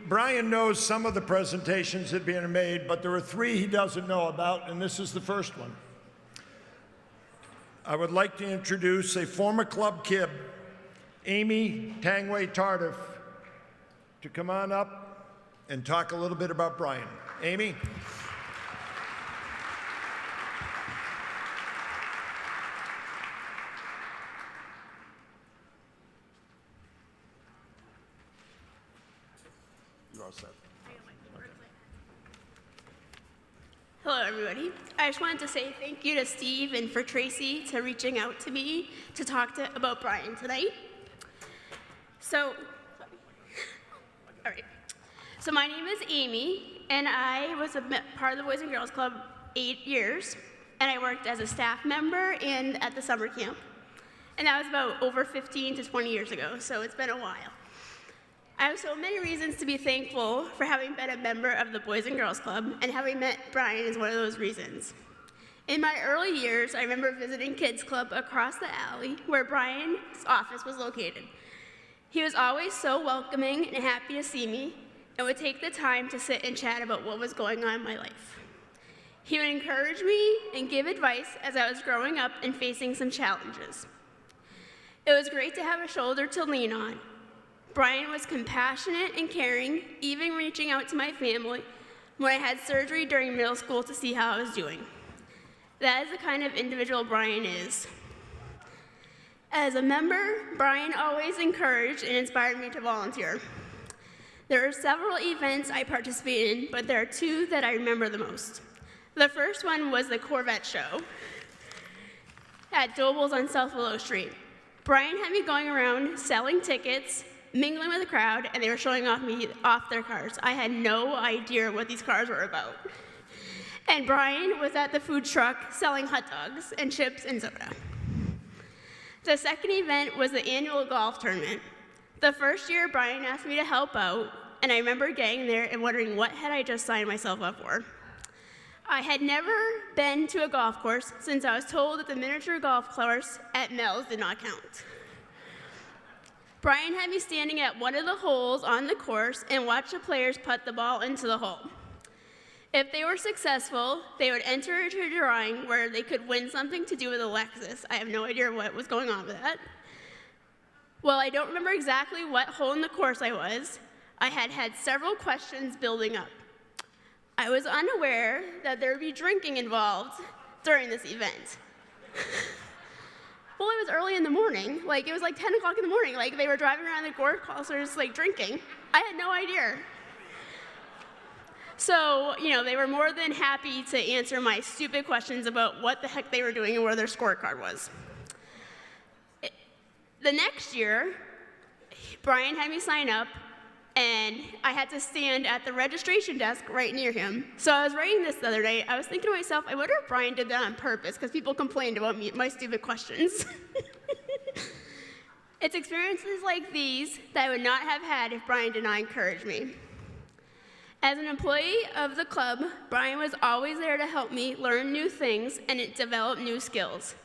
Brian knows some of the presentations that are being made, but there are three he doesn't know about, and this is the first one. I would like to introduce a former club kid, Amy Tanguay Tardiff, to come on up and talk a little bit about Brian. Amy? Hello, everybody. I just wanted to say thank you to Steve and for Tracy to reaching out to me to talk about Brian tonight. So my name is Amy, and I was a part of the Boys and Girls Club 8 years, and I worked as a staff member and at the summer camp. And that was about over 15 to 20 years ago, so it's been a while. I have so many reasons to be thankful for having been a member of the Boys and Girls Club, and having met Brian is one of those reasons. In my early years, I remember visiting Kids Club across the alley where Brian's office was located. He was always so welcoming and happy to see me, and would take the time to sit and chat about what was going on in my life. He would encourage me and give advice as I was growing up and facing some challenges. It was great to have a shoulder to lean on. Brian was compassionate and caring, even reaching out to my family when I had surgery during middle school to see how I was doing. That is the kind of individual Brian is. As a member, Brian always encouraged and inspired me to volunteer. There are several events I participated in, but there are two that I remember the most. The first one was the Corvette show at Doble's on South Willow Street. Brian had me going around selling tickets, mingling with the crowd, and they were showing off their cars. I had no idea what these cars were about. And Brian was at the food truck selling hot dogs and chips and soda. The second event was the annual golf tournament. The first year, Brian asked me to help out, and I remember getting there and wondering what had I just signed myself up for. I had never been to a golf course since I was told that the miniature golf course at Mel's did not count. Brian had me standing at one of the holes on the course and watch the players putt the ball into the hole. If they were successful, they would enter into a drawing where they could win something to do with a Lexus. I have no idea what was going on with that. Well, I don't remember exactly what hole in the course I was. I had had several questions building up. I was unaware that there would be drinking involved during this event. Well, it was early in the morning. It was 10 o'clock in the morning. They were driving around the golf courses, drinking. I had no idea. So, they were more than happy to answer my stupid questions about what the heck they were doing and where their scorecard was. The next year, Brian had me sign up, and I had to stand at the registration desk right near him. So I was writing this the other day. I was thinking to myself, I wonder if Brian did that on purpose, because people complained about my stupid questions. It's experiences like these that I would not have had if Brian did not encourage me. As an employee of the club, Brian was always there to help me learn new things and develop new skills.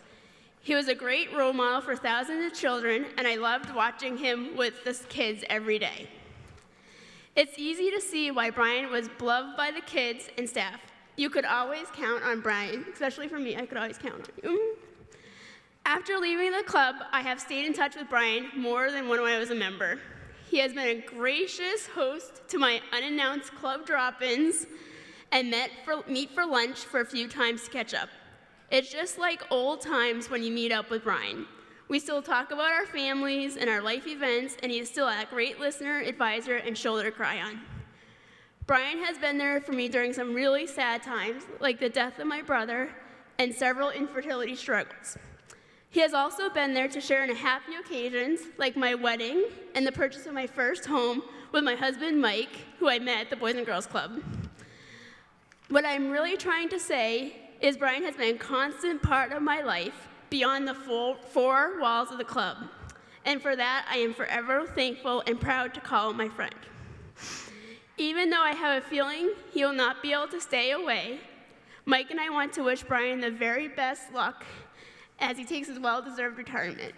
He was a great role model for thousands of children, and I loved watching him with the kids every day. It's easy to see why Brian was beloved by the kids and staff. You could always count on Brian, especially for me, I could always count on you. After leaving the club, I have stayed in touch with Brian more than when I was a member. He has been a gracious host to my unannounced club drop-ins and meet for lunch for a few times to catch up. It's just like old times when you meet up with Brian. We still talk about our families and our life events, and he is still a great listener, advisor, and shoulder to cry on. Brian has been there for me during some really sad times, like the death of my brother and several infertility struggles. He has also been there to share in happy occasions, like my wedding and the purchase of my first home with my husband, Mike, who I met at the Boys and Girls Club. What I'm really trying to say is Brian has been a constant part of my life beyond the four walls of the club. And for that, I am forever thankful and proud to call him my friend. Even though I have a feeling he will not be able to stay away, Mike and I want to wish Brian the very best luck as he takes his well-deserved retirement.